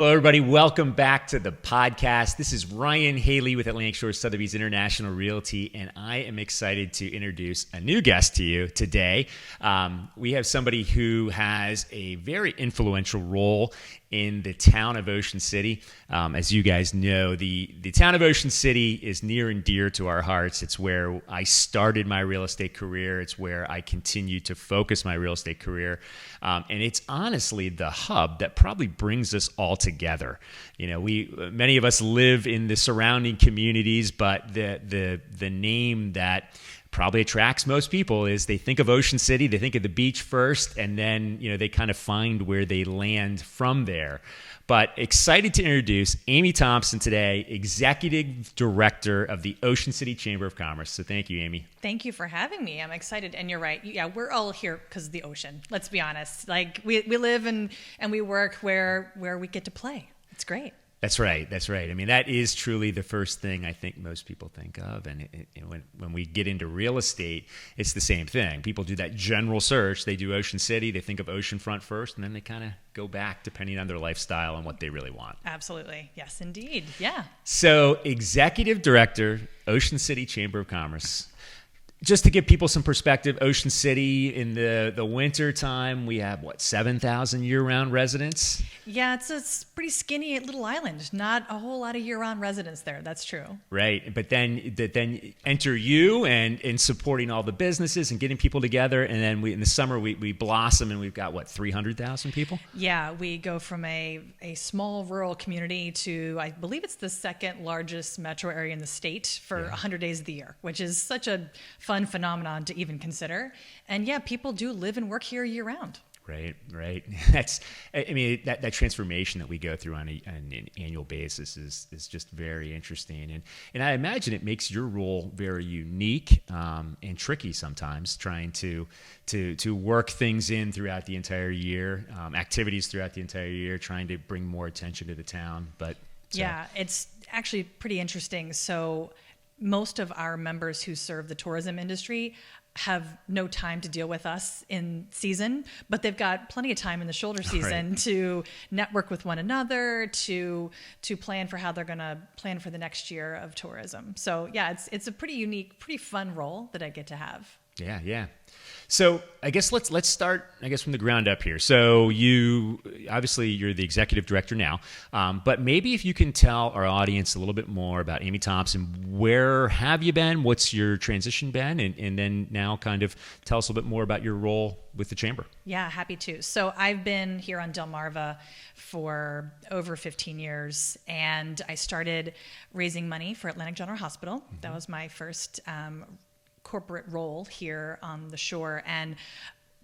Hello, everybody. Welcome back to the podcast. This is Ryan Haley with Atlantic Shore Sotheby's International Realty, and I am excited to introduce a new guest to you today. We have somebody who has a very influential role in the town of Ocean City. As you guys know, the town of Ocean City is near and dear to our hearts. It's where I started my real estate career. It's where I continue to focus my real estate career. And it's honestly the hub that probably brings us all together. You know, many of us live in the surrounding communities, but the name that probably attracts most people is they think of Ocean City, they think of the beach first, and then, they kind of find where they land from there. But excited to introduce Amy Thompson today, Executive Director of the Ocean City Chamber of Commerce. So thank you, Amy. Thank you for having me. I'm excited. And you're right. Yeah, we're all here because of the ocean. Let's be honest. Like we live and we work where we get to play. It's great. That's right. I mean, that is truly the first thing I think most people think of. And when we get into real estate, it's the same thing. People do that general search. They do Ocean City. They think of oceanfront first, and then they kind of go back depending on their lifestyle and what they really want. Absolutely. Yes, indeed. Yeah. So, Executive Director, Ocean City Chamber of Commerce. Just to give people some perspective, Ocean City in the winter time, we have 7,000 year-round residents? Yeah, it's a pretty skinny little island. Not a whole lot of year-round residents there. That's true. Right, but then enter you and supporting all the businesses and getting people together, and then in the summer we blossom and we've got 300,000 people? Yeah, we go from a small rural community to, I believe it's the second largest metro area in the state for 100 days of the year, which is such a fun phenomenon to even consider. And yeah, people do live and work here year round. Right. That transformation that we go through on an annual basis is just very interesting. And I imagine it makes your role very unique and tricky sometimes, trying to work things in throughout the entire year, activities throughout the entire year, trying to bring more attention to the town. Yeah, it's actually pretty interesting. So most of our members who serve the tourism industry have no time to deal with us in season, but they've got plenty of time in the shoulder season to network with one another, to plan for how they're going to plan for the next year of tourism. So yeah, it's a pretty unique, pretty fun role that I get to have. Yeah. So I guess let's start, from the ground up here. So you're the executive director now, but maybe if you can tell our audience a little bit more about Amy Thompson. Where have you been? What's your transition been? And then now kind of tell us a little bit more about your role with the chamber. Yeah, happy to. So I've been here on Delmarva for over 15 years, and I started raising money for Atlantic General Hospital. Mm-hmm. That was my first corporate role here on the shore, and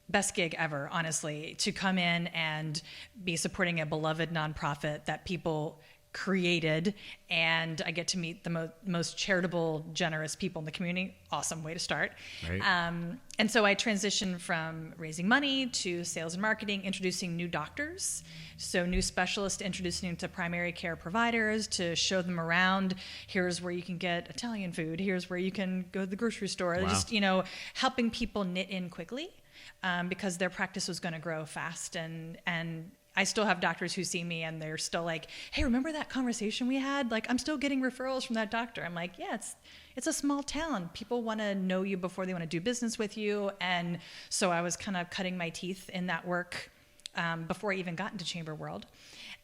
best gig ever, honestly, to come in and be supporting a beloved nonprofit that people created, and I get to meet the most charitable, generous people in the community. Awesome way to start. Right. And so I transitioned from raising money to sales and marketing, introducing new doctors, so new specialists, introducing them to primary care providers to show them around. Here's where you can get Italian food. Here's where you can go to the grocery store. Wow. Just, helping people knit in quickly because their practice was going to grow fast. And I still have doctors who see me and they're still like, hey, remember that conversation we had? Like, I'm still getting referrals from that doctor. I'm like, yeah, it's a small town. People want to know you before they want to do business with you. And so I was kind of cutting my teeth in that work before I even got into chamber world.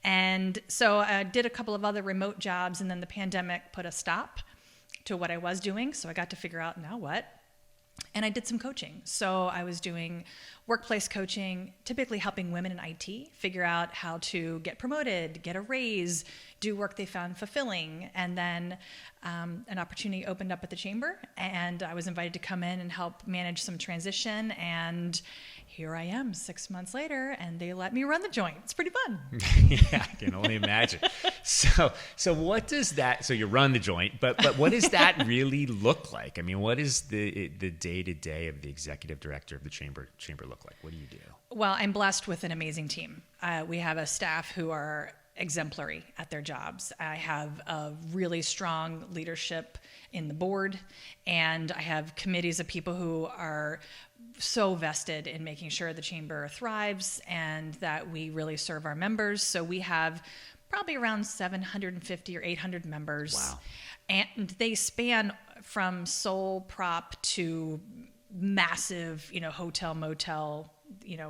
And so I did a couple of other remote jobs, and then the pandemic put a stop to what I was doing. So I got to figure out, now what? And I did some coaching. So I was doing workplace coaching, typically helping women in IT figure out how to get promoted, get a raise, do work they found fulfilling. And then an opportunity opened up at the chamber, and I was invited to come in and help manage some transition. And here I am 6 months later, and they let me run the joint. It's pretty fun. Yeah, I can only imagine. So what does that, so you run the joint, but what does that really look like? I mean, what is the day-to-day of the executive director of the chamber look like? What do you do? Well, I'm blessed with an amazing team. We have a staff who are exemplary at their jobs. I have a really strong leadership in the board, and I have committees of people who are so vested in making sure the chamber thrives and that we really serve our members. So we have probably around 750 or 800 members. Wow. And they span from sole prop to massive, hotel, motel,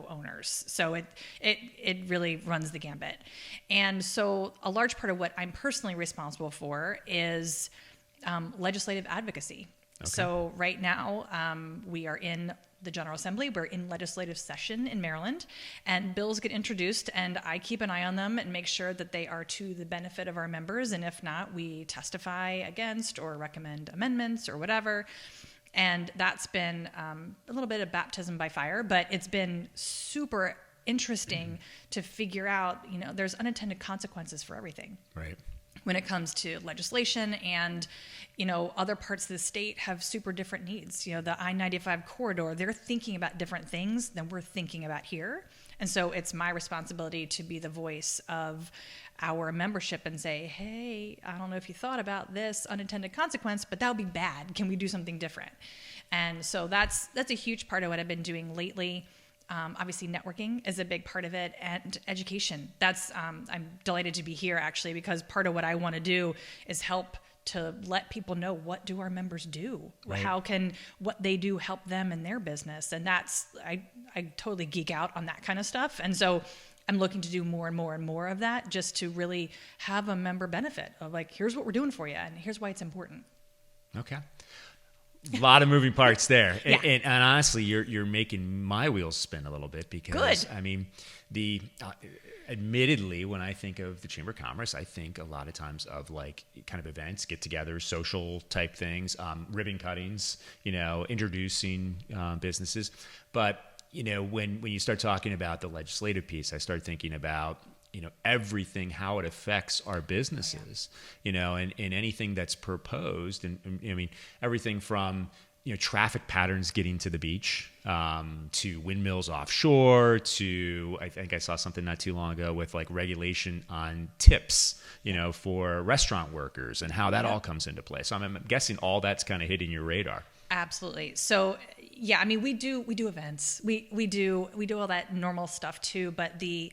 owners. So it really runs the gambit. And so a large part of what I'm personally responsible for is legislative advocacy. Okay. So right now we are in the General Assembly. We're in legislative session in Maryland, and bills get introduced, and I keep an eye on them and make sure that they are to the benefit of our members. And if not, we testify against or recommend amendments or whatever. And that's been a little bit of baptism by fire, but it's been super interesting to figure out, there's unintended consequences for everything. Right. When it comes to legislation, and other parts of the state have super different needs. The I-95 corridor, they're thinking about different things than we're thinking about here. And so it's my responsibility to be the voice of our membership and say, hey, I don't know if you thought about this unintended consequence, but that would be bad. Can we do something different? And so that's a huge part of what I've been doing lately. Obviously, networking is a big part of it, and education. I'm delighted to be here, actually, because part of what I want to do is help to let people know, what do our members do? Right. How can what they do help them in their business? And I totally geek out on that kind of stuff. And so I'm looking to do more and more and more of that, just to really have a member benefit of here's what we're doing for you, and here's why it's important. Okay. A lot of moving parts there. Yeah. And honestly, you're making my wheels spin a little bit, because Good. I mean, admittedly, when I think of the Chamber of Commerce, I think a lot of times of kind of events, get-togethers, social type things, ribbon cuttings, introducing businesses. But when you start talking about the legislative piece, I start thinking about everything, how it affects our businesses, and anything that's proposed. And I mean, everything from, traffic patterns getting to the beach, to windmills offshore, to, I think I saw something not too long ago with regulation on tips, for restaurant workers, and how that all comes into play. So I'm guessing all that's kind of hitting your radar. Absolutely. So yeah, I mean, we do events. We do all that normal stuff too, but the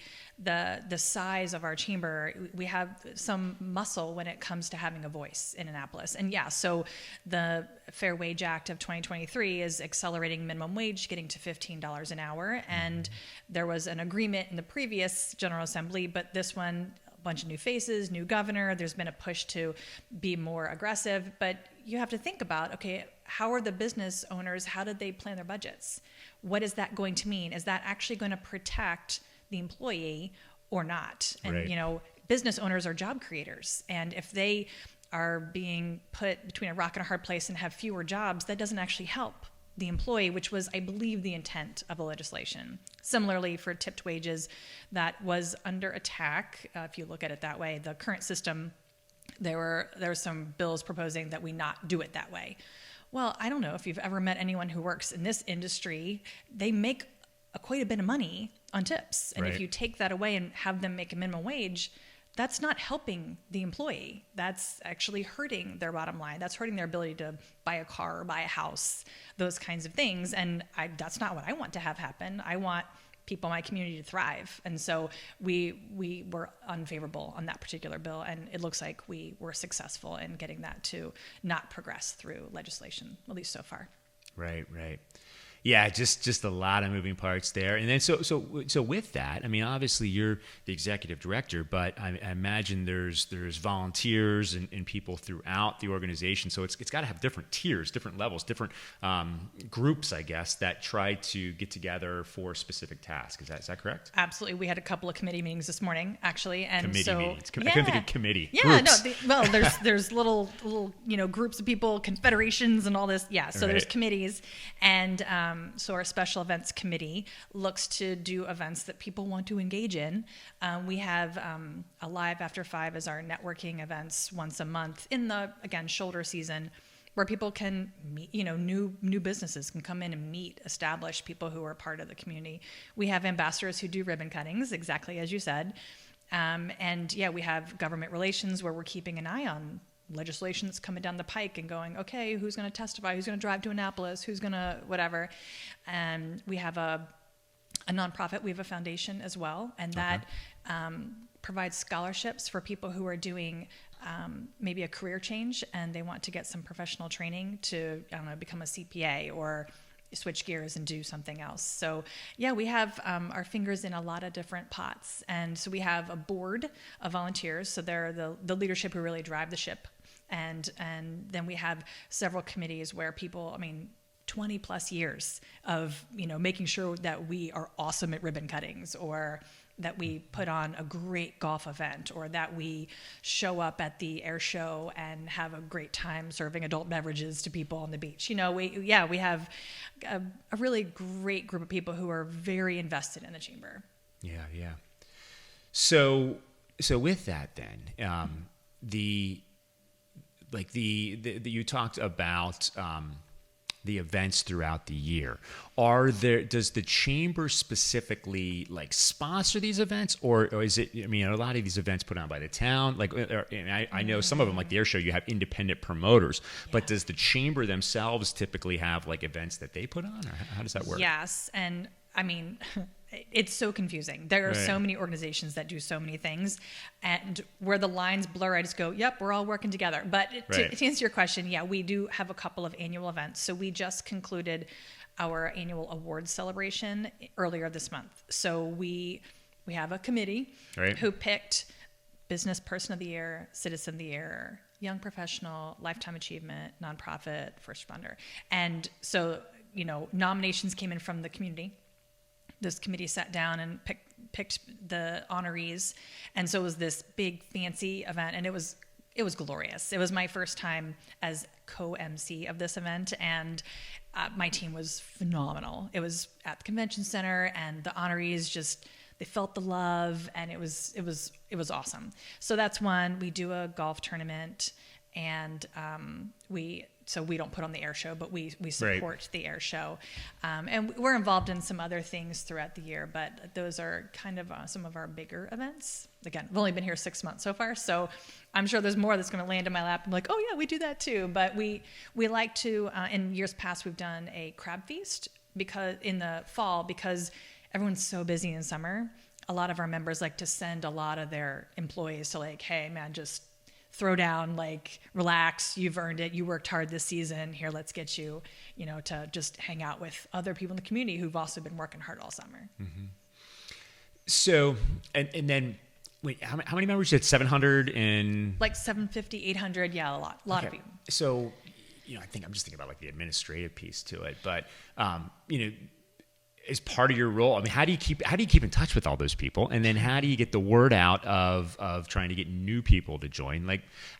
size of our chamber, we have some muscle when it comes to having a voice in Annapolis. And yeah, so the Fair Wage Act of 2023 is accelerating minimum wage, getting to $15 an hour. And there was an agreement in the previous General Assembly, but this one, a bunch of new faces, new governor, there's been a push to be more aggressive. But you have to think about, okay, how are the business owners, how did they plan their budgets? What is that going to mean? Is that actually going to protect the employee or not? And, right. Business owners are job creators. And if they are being put between a rock and a hard place and have fewer jobs, that doesn't actually help the employee, which was, I believe, the intent of the legislation. Similarly, for tipped wages, that was under attack. If you look at it that way, the current system, there were some bills proposing that we not do it that way. Well, I don't know if you've ever met anyone who works in this industry. They make quite a bit of money on tips. And right. If you take that away and have them make a minimum wage, that's not helping the employee. That's actually hurting their bottom line. That's hurting their ability to buy a car or buy a house, those kinds of things. And that's not what I want to have happen. I want people in my community to thrive. And so we were unfavorable on that particular bill. And it looks like we were successful in getting that to not progress through legislation, at least so far. Right. Yeah, just a lot of moving parts there. And then so with that, I mean, obviously you're the executive director, but I imagine there's volunteers and people throughout the organization. So it's got to have different tiers, different levels, different groups, I guess, that try to get together for a specific task. Is that correct? Absolutely. We had a couple of committee meetings this morning, actually. And committee meetings. Yeah. I couldn't think of committee. Yeah, groups. no. There's little groups of people, confederations, and all this. Yeah. So There's committees, and so our special events committee looks to do events that people want to engage in. We have a Live After 5 as our networking events once a month in the, again, shoulder season, where people can meet, new businesses can come in and meet established people who are part of the community. We have ambassadors who do ribbon cuttings, exactly as you said. And yeah, we have government relations where we're keeping an eye on legislation that's coming down the pike and going, okay, who's going to testify? Who's going to drive to Annapolis? Who's going to whatever? And we have a nonprofit. We have a foundation as well. And that provide scholarships for people who are doing maybe a career change and they want to get some professional training to, I don't know, become a CPA or switch gears and do something else. So yeah, we have our fingers in a lot of different pots. And so we have a board of volunteers. So they're the leadership who really drive the ship. And then we have several committees where people, 20 plus years of, making sure that we are awesome at ribbon cuttings, or that we put on a great golf event, or that we show up at the air show and have a great time serving adult beverages to people on the beach. We have a really great group of people who are very invested in the chamber. Yeah. So with that then, you talked about the events throughout the year. Does the chamber specifically sponsor these events, or is it? A lot of these events put on by the town. I know some of them, like the air show, you have independent promoters. Yeah. But does the chamber themselves typically have events that they put on, or how does that work? Yes, and it's so confusing. There are so many organizations that do so many things, and where the lines blur, I just go, yep, we're all working together. But to answer your question, yeah, we do have a couple of annual events. So we just concluded our annual awards celebration earlier this month. So we have a committee who picked Business Person of the Year, Citizen of the Year, Young Professional, Lifetime Achievement, Nonprofit, First Responder. And so, nominations came in from the community. This committee sat down and picked the honorees, and so it was this big fancy event, and it was glorious. It was my first time as co-MC of this event, and my team was phenomenal. It was at the convention center, and the honorees they felt the love, and it was awesome. So that's one. We do a golf tournament, and so we don't put on the air show, but we support the air show. And we're involved in some other things throughout the year, but those are kind of some of our bigger events. Again, I've only been here 6 months so far, so I'm sure there's more that's going to land in my lap. I'm like, oh yeah, we do that too. But we like to, in years past, we've done a crab feast in the fall, because everyone's so busy in summer. A lot of our members like to send a lot of their employees to hey man, just throw down, relax, you've earned it, you worked hard this season, here, let's get you, to just hang out with other people in the community who've also been working hard all summer. Mm-hmm. So, and then, wait, how many members? You had 700 and... 750, 800, yeah, a lot of people. So, I think I'm just thinking about the administrative piece to it, but, as part of your role, how do you keep in touch with all those people, and then how do you get the word out of trying to get new people to join?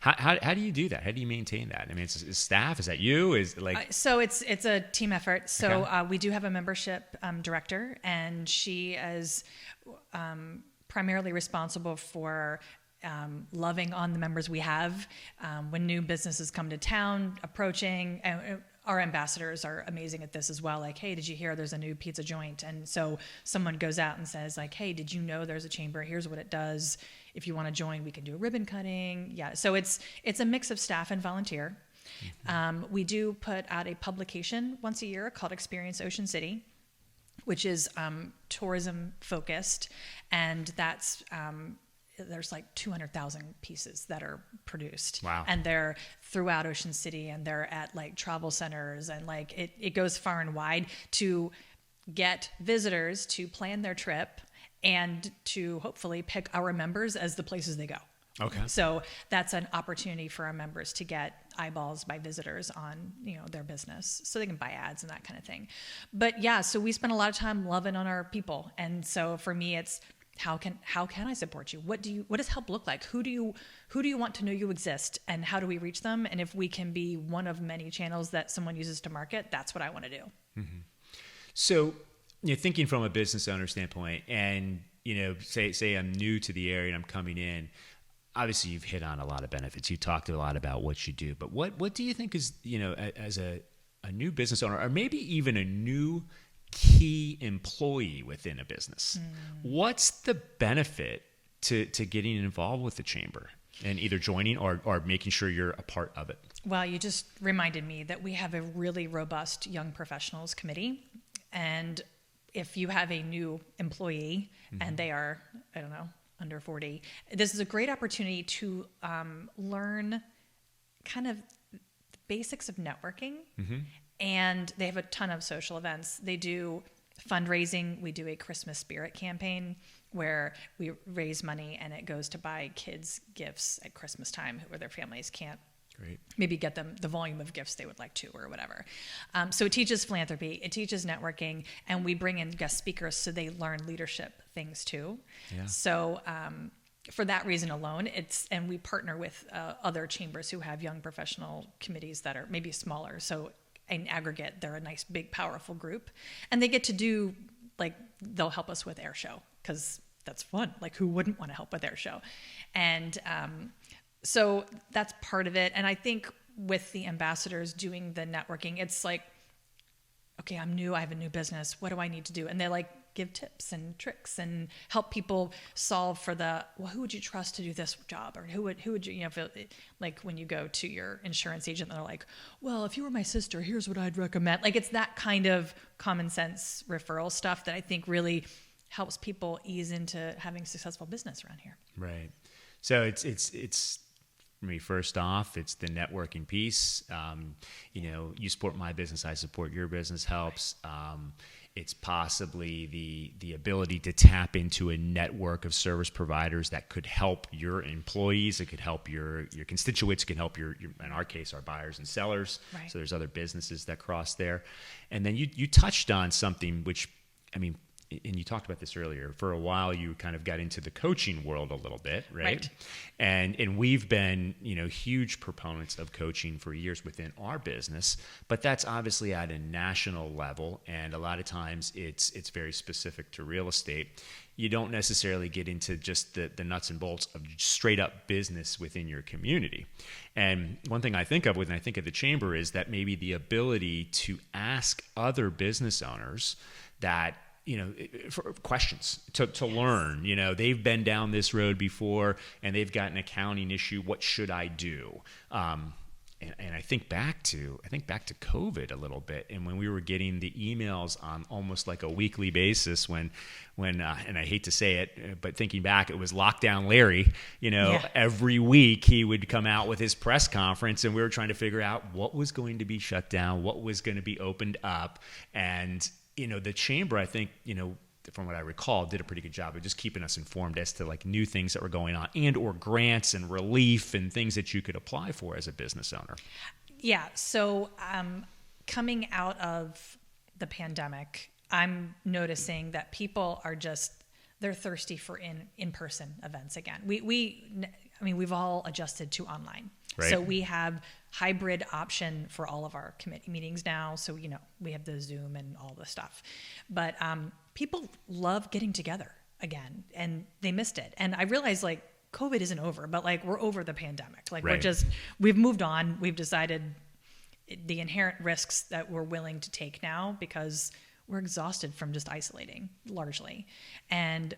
How do you do that? How do you maintain that? Is staff? Is that you? So it's a team effort. So we do have a membership director, and she is primarily responsible for loving on the members we have when new businesses come to town, approaching. Our ambassadors are amazing at this as well. Hey, did you hear there's a new pizza joint? And so someone goes out and says hey, did you know there's a chamber? Here's what it does. If you want to join, we can do a ribbon cutting. Yeah. So it's a mix of staff and volunteer. Mm-hmm. We do put out a publication once a year called Experience Ocean City, which is tourism focused. And that's, there's 200,000 pieces that are produced. Wow. And they're throughout Ocean City, and they're at travel centers, and it goes far and wide to get visitors to plan their trip and to hopefully pick our members as the places they go. Okay. So that's an opportunity for our members to get eyeballs by visitors on, their business, so they can buy ads and that kind of thing. But yeah, so we spend a lot of time loving on our people. And so for me, it's, how can I support you? What does help look like? Who do you want to know you exist, and how do we reach them? And if we can be one of many channels that someone uses to market, that's what I want to do. Mm-hmm. So, thinking from a business owner standpoint, and say I'm new to the area and I'm coming in. Obviously, you've hit on a lot of benefits. You talked a lot about what you do, but what do you think is as a new business owner, or maybe even a new key employee within a business, what's the benefit to getting involved with the chamber and either joining or making sure you're a part of it? Well, you just reminded me that we have a really robust young professionals committee, and if you have a new employee and they are, under 40. This is a great opportunity to learn kind of the basics of networking. And they have a ton of social events. They do fundraising. We do a Christmas spirit campaign where we raise money and it goes to buy kids gifts at Christmas time where their families can't maybe get them the volume of gifts they would like to or whatever. So it teaches philanthropy, it teaches networking, and we bring in guest speakers so they learn leadership things too. So for that reason alone, and we partner with other chambers who have young professional committees that are maybe smaller. So in aggregate, they're a nice, big, powerful group. And they get to do, like, they'll help us with air show because that's fun. Like, who wouldn't want to help with air show? And so that's part of it. And I think with the ambassadors doing the networking, it's like, okay, I'm new. I have a new business. What do I need to do? And they like give tips and tricks and help people solve for who would you trust to do this job? Or who would you, feel like when you go to your insurance agent, they're like, well, if you were my sister, here's what I'd recommend. Like, it's that kind of common sense referral stuff that I think really helps people ease into having successful business around here. Right. So it's for me, first off, it's the networking piece. You support my business, I support your business helps. It's possibly the ability to tap into a network of service providers that could help your employees. It could help your constituents. It can help your in our case, our buyers and sellers. Right. So there's other businesses that cross there. And then you touched on something which, and you talked about this earlier, for a while you kind of got into the coaching world a little bit, right? And we've been, huge proponents of coaching for years within our business, but that's obviously at a national level, and a lot of times it's very specific to real estate. You don't necessarily get into just the nuts and bolts of straight up business within your community. And one thing I think of when I think of the chamber is that maybe the ability to ask other business owners that, for questions to learn, they've been down this road before and they've got an accounting issue. What should I do? And I think back to COVID a little bit. And when we were getting the emails on almost like a weekly basis when and I hate to say it, but thinking back, it was Lockdown Larry, every week he would come out with his press conference and we were trying to figure out what was going to be shut down, what was going to be opened up. And the chamber, I think, from what I recall, did a pretty good job of just keeping us informed as to like new things that were going on and or grants and relief and things that you could apply for as a business owner. Yeah. So coming out of the pandemic, I'm noticing that people are they're thirsty for in-person events again. We've all adjusted to online. Right. So we have hybrid option for all of our committee meetings now. So, we have the Zoom and all the stuff, but people love getting together again and they missed it. And I realized like COVID isn't over, but like we're over the pandemic. Like right. we've moved on. We've decided the inherent risks that we're willing to take now because we're exhausted from just isolating largely. And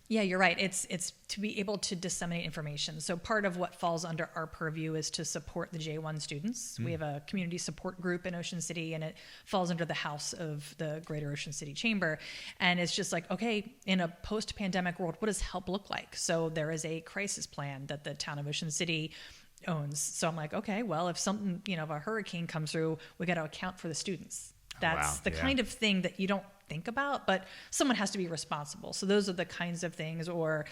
yeah, you're right. It's to be able to disseminate information. So part of what falls under our purview is to support the J1 students. We have a community support group in Ocean City, and it falls under the house of the Greater Ocean City Chamber. And it's just like, okay, in a post-pandemic world, what does help look like? So there is a crisis plan that the town of Ocean City owns. So I'm like, okay, well, if something, if a hurricane comes through, we got to account for the students. That's the kind of thing that you don't think about, but someone has to be responsible. So those are the kinds of things, or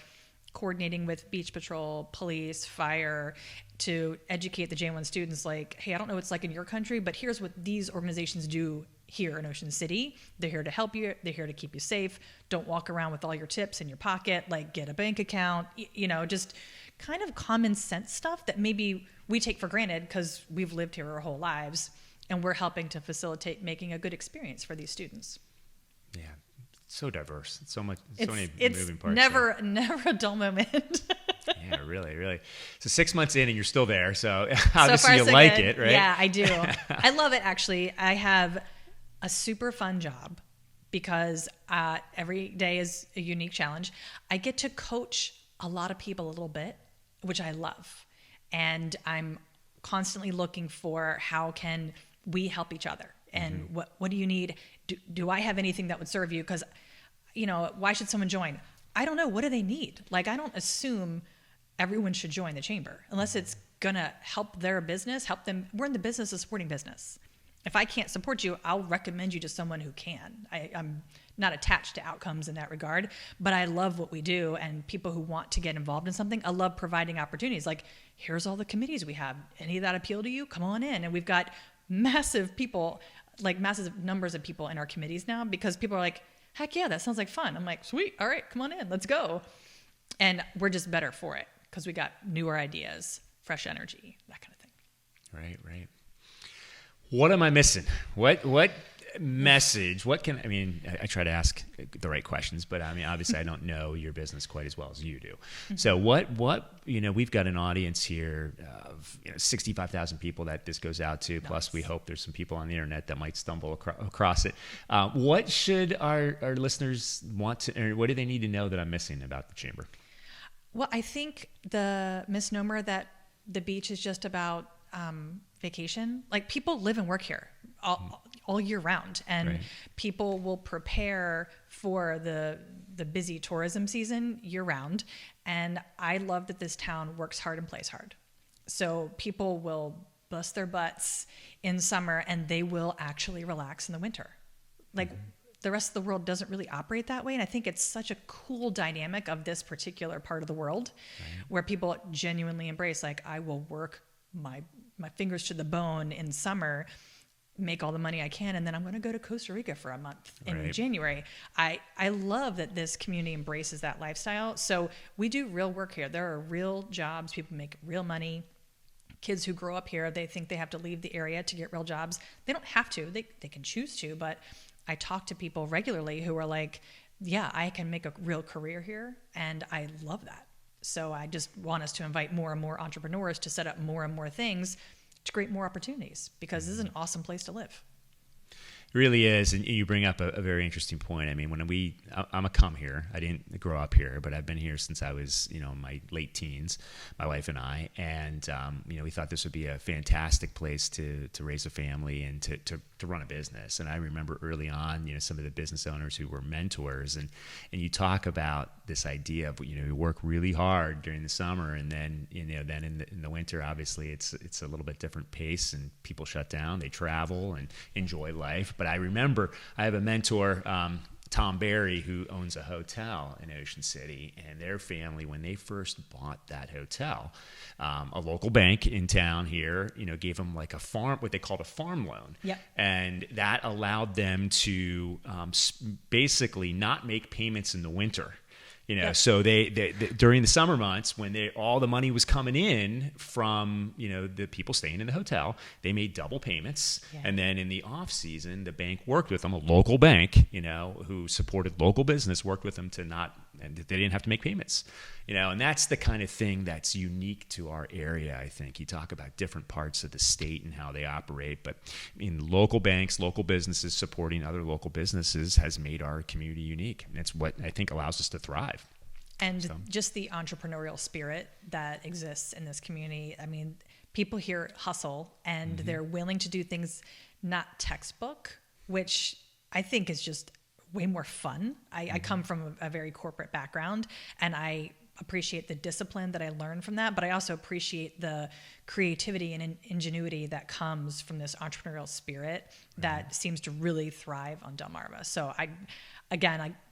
coordinating with beach patrol, police, fire, to educate the J1 students like, hey, I don't know what it's like in your country, but here's what these organizations do here in Ocean City. They're here to help you. They're here to keep you safe. Don't walk around with all your tips in your pocket, like get a bank account, just kind of common sense stuff that maybe we take for granted because we've lived here our whole lives. And we're helping to facilitate making a good experience for these students. Yeah, so diverse. So many moving parts. Never a dull moment. Yeah, really. So 6 months in and you're still there. So obviously you like it, right? Yeah, I do. I love it, actually. I have a super fun job because every day is a unique challenge. I get to coach a lot of people a little bit, which I love. And I'm constantly looking for how can we help each other, and what do you need? Do I have anything that would serve you? Because, why should someone join? I don't know, what do they need? Like, I don't assume everyone should join the chamber unless it's gonna help their business, help them. We're in the business of supporting business. If I can't support you, I'll recommend you to someone who can. I'm not attached to outcomes in that regard, but I love what we do, and people who want to get involved in something, I love providing opportunities. Like, here's all the committees we have. Any of that appeal to you? Come on in. And we've got massive numbers of people in our committees now, because people are like, heck yeah, that sounds like fun. I'm like, sweet. All right, come on in. Let's go. And we're just better for it because we got newer ideas, fresh energy, that kind of thing. Right. What am I missing? What message? I try to ask the right questions, but I mean, obviously I don't know your business quite as well as you do. So what, we've got an audience here of 65,000 people that this goes out to. Nice. Plus we hope there's some people on the internet that might stumble across it. What should our listeners want to, or what do they need to know that I'm missing about the chamber? Well, I think the misnomer that the beach is just about vacation, like, people live and work here all year round, and right. People will prepare for the busy tourism season year round. And I love that this town works hard and plays hard. So people will bust their butts in summer and they will actually relax in the winter. Like, the rest of the world doesn't really operate that way. And I think it's such a cool dynamic of this particular part of the world, right, where people genuinely embrace, like, I will work my fingers to the bone in summer, make all the money I can, and then I'm going to go to Costa Rica for a month in right. January. I love that this community embraces that lifestyle. So we do real work here. There are real jobs. People make real money. Kids who grow up here, they think they have to leave the area to get real jobs. They don't have to. They can choose to, but I talk to people regularly who are like, yeah, I can make a real career here, and I love that. So I just want us to invite more and more entrepreneurs to set up more and more things to create more opportunities, because this is an awesome place to live. It really is. And you bring up a very interesting point. I mean, I'm a come here. I didn't grow up here, but I've been here since I was, in my late teens, my wife and I. And, we thought this would be a fantastic place to raise a family and to run a business. And I remember early on, some of the business owners who were mentors, and you talk about this idea of, we work really hard during the summer, and then, then in the winter, obviously it's a little bit different pace, and people shut down, they travel and enjoy life. But I remember I have a mentor, Tom Barry, who owns a hotel in Ocean City, and their family, when they first bought that hotel, a local bank in town here, gave them like what they called a farm loan. Yep. And that allowed them to basically not make payments in the winter. Yep. So they during the summer months, when all the money was coming in from, the people staying in the hotel, they made double payments. Yeah. And then in the off season, the bank worked with them, a local bank, who supported local business, worked with them and they didn't have to make payments, and that's the kind of thing that's unique to our area. I think you talk about different parts of the state and how they operate, but local banks, local businesses supporting other local businesses has made our community unique. And it's what I think allows us to thrive. And just the entrepreneurial spirit that exists in this community. I mean, people here hustle, and they're willing to do things not textbook, which I think is just way more fun. I come from a very corporate background, and I appreciate the discipline that I learned from that, but I also appreciate the creativity and ingenuity that comes from this entrepreneurial spirit that seems to really thrive on Delmarva. So I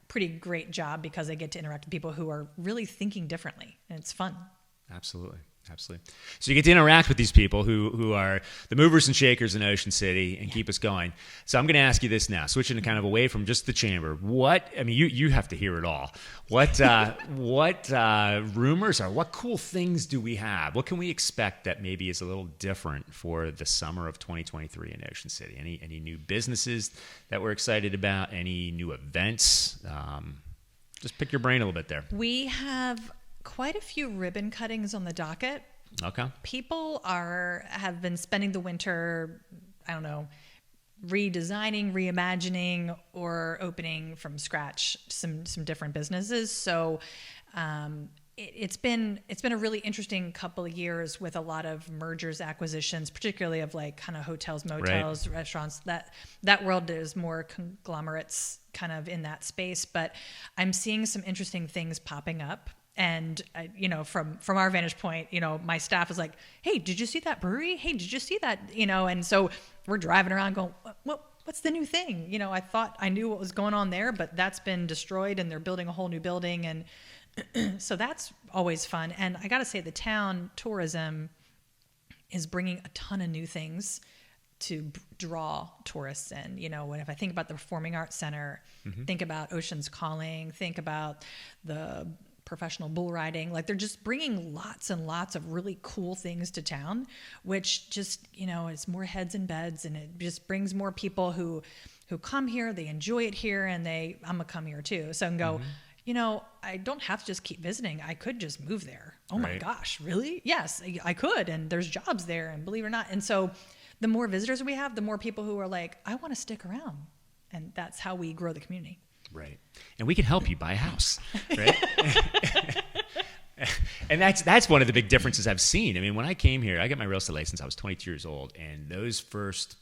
pretty great job, because I get to interact with people who are really thinking differently, and it's fun. Absolutely. So you get to interact with these people who are the movers and shakers in Ocean City and keep us going. So I'm going to ask you this now, switching kind of away from just the chamber. You have to hear it all. What rumors are, what cool things do we have? What can we expect that maybe is a little different for the summer of 2023 in Ocean City? Any new businesses that we're excited about? Any new events? Just pick your brain a little bit there. We have quite a few ribbon cuttings on the docket. Okay. People have been spending the winter, redesigning, reimagining, or opening from scratch some different businesses. So it's been a really interesting couple of years with a lot of mergers, acquisitions, particularly of like kind of hotels, motels, restaurants. That world is more conglomerates kind of in that space, but I'm seeing some interesting things popping up. And from our vantage point, my staff is like, "Hey, did you see that brewery? Hey, did you see that?" And so we're driving around going, "What's the new thing?" I thought I knew what was going on there, but that's been destroyed, and they're building a whole new building, and so that's always fun. And I got to say, the town tourism is bringing a ton of new things to draw tourists in. When if I think about the Performing Arts Center, think about Ocean's Calling, think about the professional bull riding, like they're just bringing lots and lots of really cool things to town, which just, it's more heads in beds, and it just brings more people who come here, they enjoy it here, and I'm gonna come here too. So I can go, I don't have to just keep visiting. I could just move there. Oh my gosh, really? Yes, I could. And there's jobs there, and believe it or not. And so the more visitors we have, the more people who are like, I want to stick around. And that's how we grow the community. Right. And we can help you buy a house, right? And that's one of the big differences I've seen. I mean, when I came here, I got my real estate license, I was 22 years old. And those first,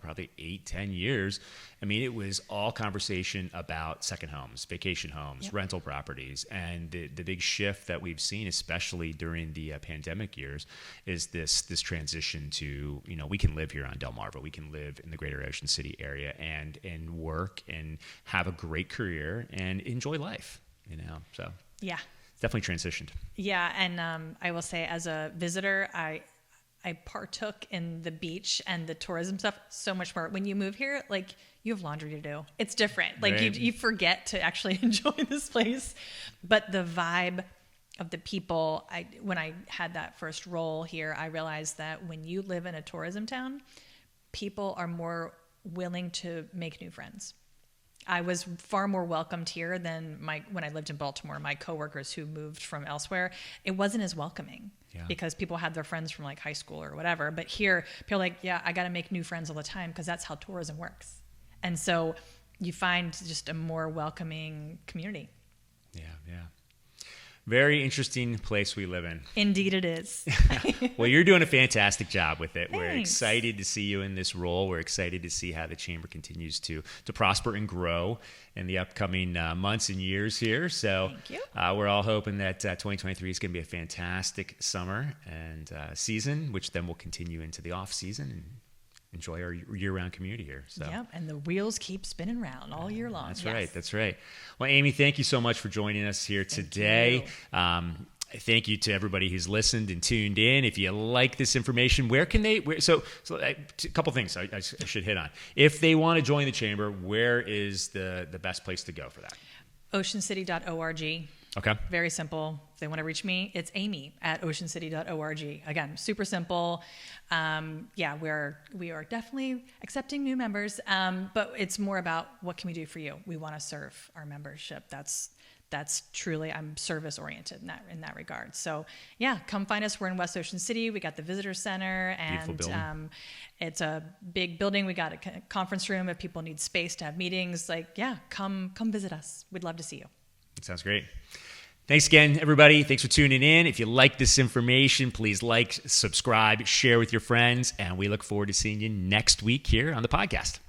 probably 8-10 years, I mean, it was all conversation about second homes, vacation homes, rental properties. And the big shift that we've seen, especially during the pandemic years, is this transition to, we can live here on Delmarva. We can live in the greater Ocean City area and work and have a great career and enjoy life, so yeah, it's definitely transitioned. Yeah. And I will say, as a visitor, I partook in the beach and the tourism stuff so much more. When you move here, like, you have laundry to do. It's different. Like, you forget to actually enjoy this place. But the vibe of the people, when I had that first role here, I realized that when you live in a tourism town, people are more willing to make new friends. I was far more welcomed here than when I lived in Baltimore. My coworkers who moved from elsewhere, it wasn't as welcoming because people had their friends from like high school or whatever. But here, people are like, yeah, I got to make new friends all the time because that's how tourism works. And so you find just a more welcoming community. Yeah. Very interesting place we live in. Indeed it is. Well, you're doing a fantastic job with it. Thanks. We're excited to see you in this role. We're excited to see how the Chamber continues to prosper and grow in the upcoming months and years here. So thank you. We're all hoping that 2023 is going to be a fantastic summer and season, which then will continue into the off season and enjoy our year-round community here. So. Yeah, and the wheels keep spinning round all year long. That's right. Well, Amy, thank you so much for joining us here today. Thank you to everybody who's listened and tuned in. If you like this information, where can they? So a couple things I should hit on. If they want to join the Chamber, where is the best place to go for that? oceancity.org. Okay. Very simple. If they want to reach me, it's amy@oceancity.org. Again, super simple. We are definitely accepting new members, but it's more about what can we do for you. We want to serve our membership. That's truly, I'm service oriented in that regard. So yeah, come find us. We're in West Ocean City. We got the visitor center, and it's a big building. We got a conference room if people need space to have meetings. Come visit us. We'd love to see you. That sounds great. Thanks again, everybody. Thanks for tuning in. If you like this information, please like, subscribe, share with your friends, and we look forward to seeing you next week here on the podcast.